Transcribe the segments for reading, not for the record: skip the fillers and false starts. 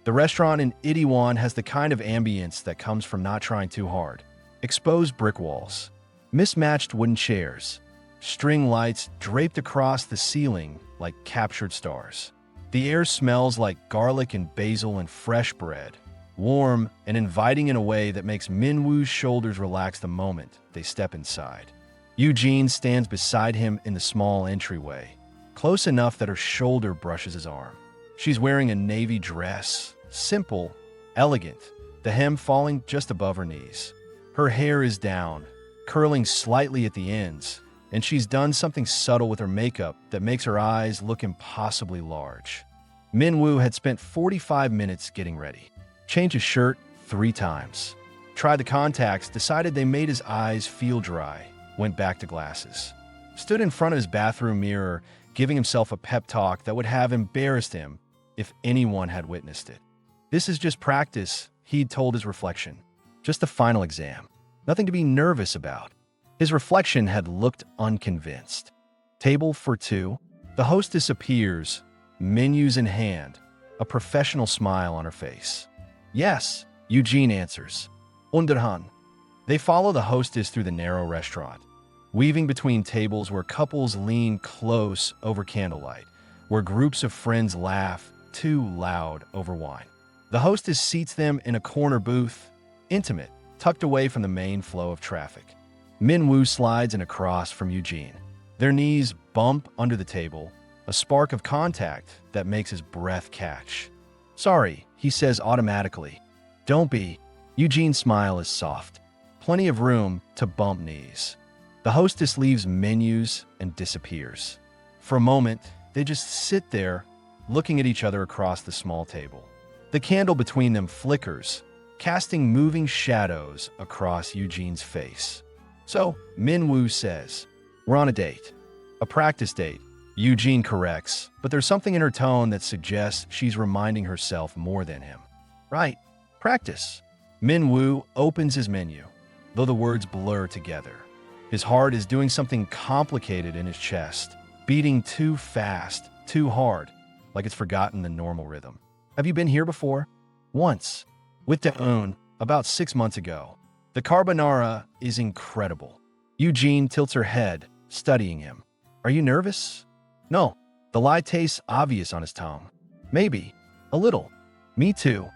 The restaurant in Itaewon has the kind of ambience that comes from not trying too hard. Exposed brick walls, mismatched wooden chairs, string lights draped across the ceiling like captured stars. The air smells like garlic and basil and fresh bread, warm and inviting in a way that makes Minwoo's shoulders relax the moment they step inside. Yu-jin stands beside him in the small entryway, close enough that her shoulder brushes his arm. She's wearing a navy dress, simple, elegant, the hem falling just above her knees. Her hair is down, curling slightly at the ends, and she's done something subtle with her makeup that makes her eyes look impossibly large. Minwoo had spent 45 minutes getting ready. Changed his shirt 3 times. Tried the contacts, decided they made his eyes feel dry, went back to glasses. Stood in front of his bathroom mirror, giving himself a pep talk that would have embarrassed him if anyone had witnessed it. This is just practice, he'd told his reflection. Just the final exam. Nothing to be nervous about. His reflection had looked unconvinced. Table for 2. The hostess appears, menus in hand, a professional smile on her face. Yes, Yu-jin answers. Underhan. They follow the hostess through the narrow restaurant, weaving between tables where couples lean close over candlelight, where groups of friends laugh too loud over wine. The hostess seats them in a corner booth, intimate, tucked away from the main flow of traffic. Minwoo slides in across from Yu-jin. Their knees bump under the table, a spark of contact that makes his breath catch. Sorry, he says automatically. Don't be. Yu-jin's smile is soft. Plenty of room to bump knees. The hostess leaves menus and disappears. For a moment, they just sit there, looking at each other across the small table. The candle between them flickers, casting moving shadows across Yu-jin's face. So, Minwoo says, "We're on a date." A practice date, Yu-jin corrects, but there's something in her tone that suggests she's reminding herself more than him. Right, practice. Minwoo opens his menu, though the words blur together. His heart is doing something complicated in his chest, beating too fast, too hard, like it's forgotten the normal rhythm. Have you been here before? Once. With Daun, about 6 months ago. The carbonara is incredible. Yu-jin tilts her head, studying him. Are you nervous? No. The lie tastes obvious on his tongue. Maybe. A little. Me too.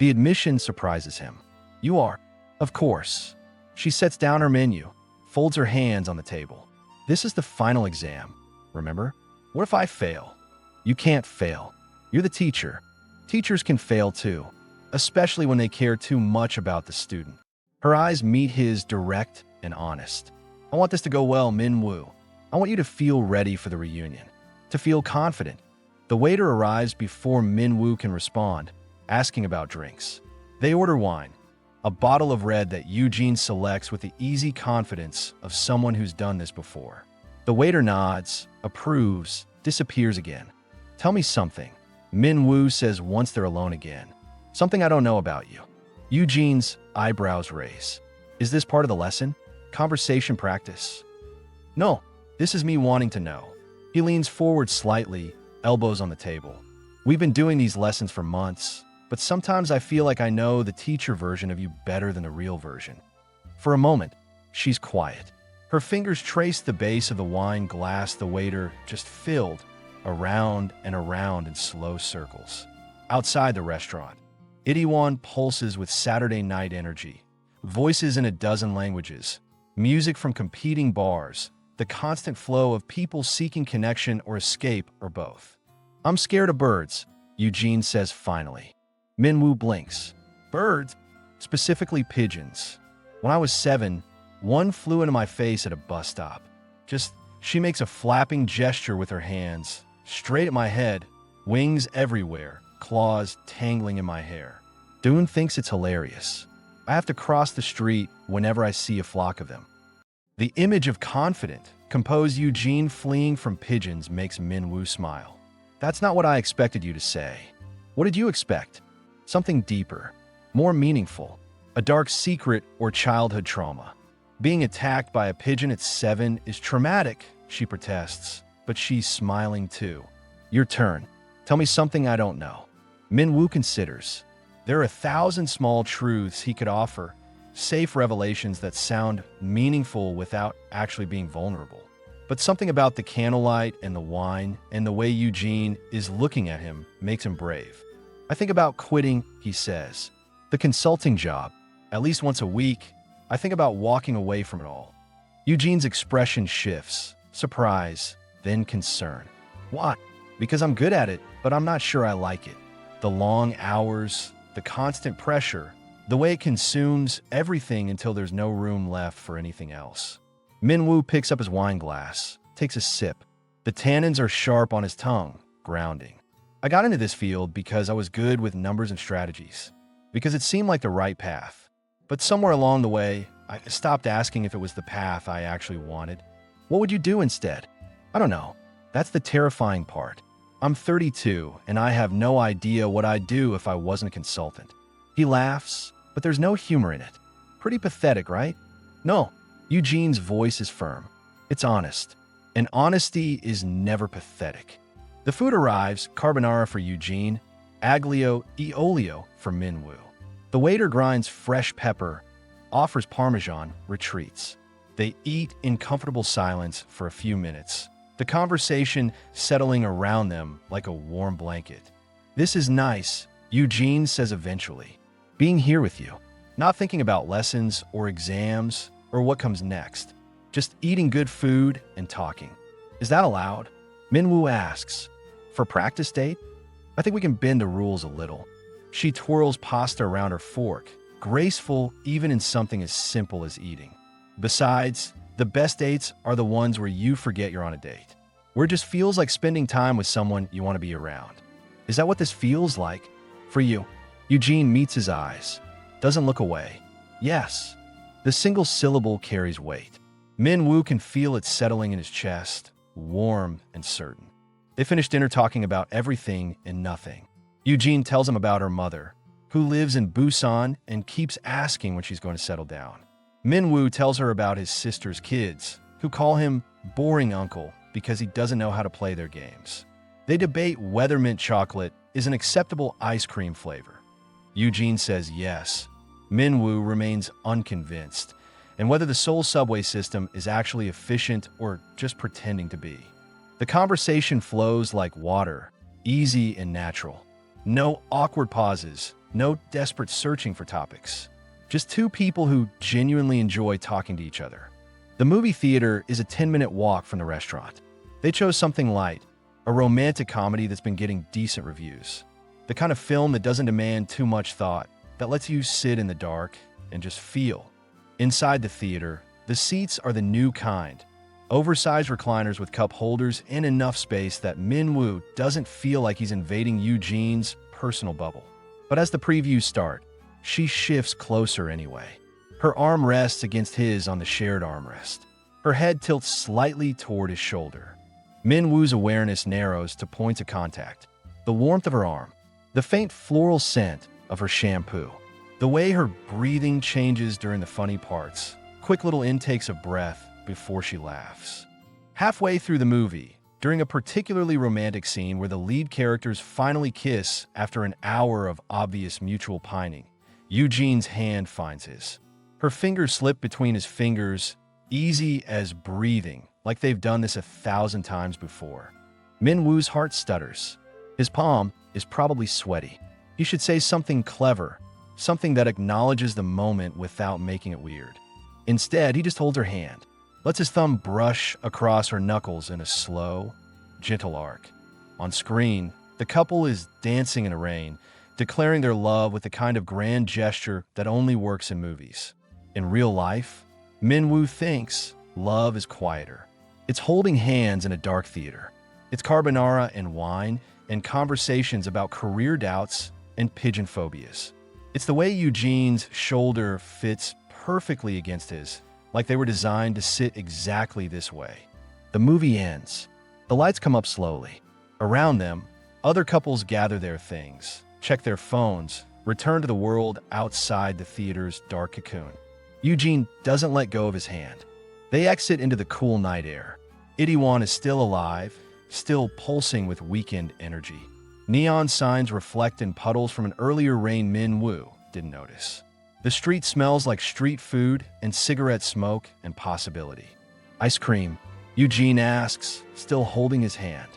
The admission surprises him. You are. Of course. She sets down her menu, folds her hands on the table. This is the final exam, remember? What if I fail? You can't fail. You're the teacher. Teachers can fail too, especially when they care too much about the student. Her eyes meet his, direct and honest. I want this to go well, Minwoo. I want you to feel ready for the reunion, to feel confident. The waiter arrives before Minwoo can respond, asking about drinks. They order wine, a bottle of red that Yu-jin selects with the easy confidence of someone who's done this before. The waiter nods, approves, disappears again. Tell me something, Minwoo says once they're alone again. Something I don't know about you. Yu-jin's eyebrows raise. Is this part of the lesson? Conversation practice? No, this is me wanting to know. He leans forward slightly, elbows on the table. We've been doing these lessons for months, but sometimes I feel like I know the teacher version of you better than the real version. For a moment, she's quiet. Her fingers trace the base of the wine glass the waiter just filled, around and around in slow circles. Outside the restaurant, Itaewon pulses with Saturday night energy. Voices in a dozen languages, music from competing bars, the constant flow of people seeking connection or escape or both. I'm scared of birds, Yu-jin says finally. Minwoo blinks. Birds? Specifically pigeons. When I was 7, one flew into my face at a bus stop. She makes a flapping gesture with her hands, straight at my head, wings everywhere, claws tangling in my hair. Daun thinks it's hilarious. I have to cross the street whenever I see a flock of them. The image of confident, composed Yu-jin fleeing from pigeons makes Minwoo smile. That's not what I expected you to say. What did you expect? Something deeper, more meaningful, a dark secret or childhood trauma. Being attacked by a pigeon at 7 is traumatic, she protests, but she's smiling too. Your turn. Tell me something I don't know. Min-woo considers. There are 1,000 small truths he could offer, safe revelations that sound meaningful without actually being vulnerable. But something about the candlelight and the wine and the way Yu-jin is looking at him makes him brave. I think about quitting, he says. The consulting job. At least once a week, I think about walking away from it all. Yu-jin's expression shifts. Surprise, then concern. Why? Because I'm good at it, but I'm not sure I like it. The long hours, the constant pressure, the way it consumes everything until there's no room left for anything else. Min-woo picks up his wine glass, takes a sip. The tannins are sharp on his tongue, grounding. I got into this field because I was good with numbers and strategies, because it seemed like the right path. But somewhere along the way, I stopped asking if it was the path I actually wanted. What would you do instead? I don't know. That's the terrifying part. I'm 32, and I have no idea what I'd do if I wasn't a consultant. He laughs, but there's no humor in it. Pretty pathetic, right? No. Yu-jin's voice is firm. It's honest. And honesty is never pathetic. The food arrives, carbonara for Yu-jin, aglio e olio for Min-woo. The waiter grinds fresh pepper, offers parmesan, retreats. They eat in comfortable silence for a few minutes, the conversation settling around them like a warm blanket. This is nice, Yu-jin says eventually. Being here with you, not thinking about lessons or exams or what comes next, just eating good food and talking. Is that allowed? Min-woo asks. For practice date? I think we can bend the rules a little. She twirls pasta around her fork, graceful even in something as simple as eating. Besides, the best dates are the ones where you forget you're on a date, where it just feels like spending time with someone you want to be around. Is that what this feels like? For you? Yu-jin meets his eyes, doesn't look away. Yes. The single syllable carries weight. Min-woo can feel it settling in his chest, warm and certain. They finish dinner talking about everything and nothing. Yu-jin tells him about her mother, who lives in Busan and keeps asking when she's going to settle down. Min-woo tells her about his sister's kids, who call him boring uncle because he doesn't know how to play their games. They debate whether mint chocolate is an acceptable ice cream flavor. Yu-jin says yes. Min-woo remains unconvinced, and whether the Seoul subway system is actually efficient or just pretending to be. The conversation flows like water, easy and natural. No awkward pauses, no desperate searching for topics. Just two people who genuinely enjoy talking to each other. The movie theater is a 10-minute walk from the restaurant. They chose something light, a romantic comedy that's been getting decent reviews. The kind of film that doesn't demand too much thought, that lets you sit in the dark and just feel. Inside the theater, the seats are the new kind. Oversized recliners with cup holders and enough space that Min-woo doesn't feel like he's invading Yu-jin's personal bubble. But as the previews start, she shifts closer anyway. Her arm rests against his on the shared armrest. Her head tilts slightly toward his shoulder. Min-woo's awareness narrows to points of contact. The warmth of her arm, the faint floral scent of her shampoo, the way her breathing changes during the funny parts, quick little intakes of breath before she laughs. Halfway through the movie, during a particularly romantic scene where the lead characters finally kiss after an hour of obvious mutual pining, Yu-jin's hand finds his. Her fingers slip between his fingers, easy as breathing, like they've done this 1,000 times before. Min-woo's heart stutters. His palm is probably sweaty. He should say something clever, something that acknowledges the moment without making it weird. Instead, he just holds her hand, lets his thumb brush across her knuckles in a slow, gentle arc. On screen, the couple is dancing in the rain, declaring their love with the kind of grand gesture that only works in movies. In real life, Min-woo thinks love is quieter. It's holding hands in a dark theater. It's carbonara and wine and conversations about career doubts and pigeon phobias. It's the way Yu-jin's shoulder fits perfectly against his, like they were designed to sit exactly this way. The movie ends. The lights come up slowly. Around them, other couples gather their things, check their phones, return to the world outside the theater's dark cocoon. Yu-jin doesn't let go of his hand. They exit into the cool night air. Itaewon is still alive, still pulsing with weekend energy. Neon signs reflect in puddles from an earlier rain Min-woo didn't notice. The street smells like street food and cigarette smoke and possibility. Ice cream, Yu-jin asks, still holding his hand.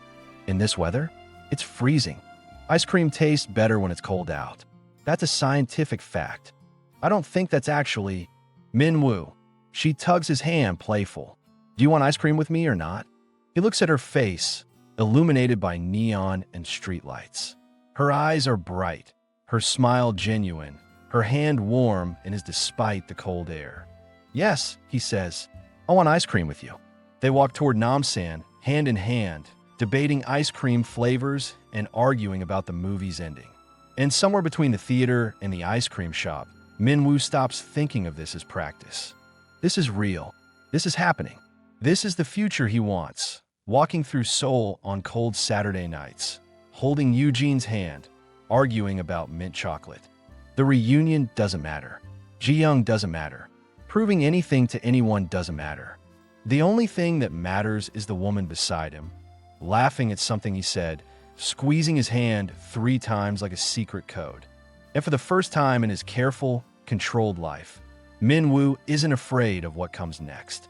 In this weather? It's freezing. Ice cream tastes better when it's cold out. That's a scientific fact. I don't think that's actually… Min-woo. She tugs his hand, playful. Do you want ice cream with me or not? He looks at her face, illuminated by neon and streetlights. Her eyes are bright, her smile genuine, her hand warm and is despite the cold air. Yes, he says, I want ice cream with you. They walk toward Namsan, hand in hand, debating ice cream flavors and arguing about the movie's ending. And somewhere between the theater and the ice cream shop, Min-woo stops thinking of this as practice. This is real. This is happening. This is the future he wants. Walking through Seoul on cold Saturday nights, holding Yu-jin's hand, arguing about mint chocolate. The reunion doesn't matter. Ji-young doesn't matter. Proving anything to anyone doesn't matter. The only thing that matters is the woman beside him, laughing at something he said, squeezing his hand 3 times like a secret code. And for the first time in his careful, controlled life, Min-woo isn't afraid of what comes next.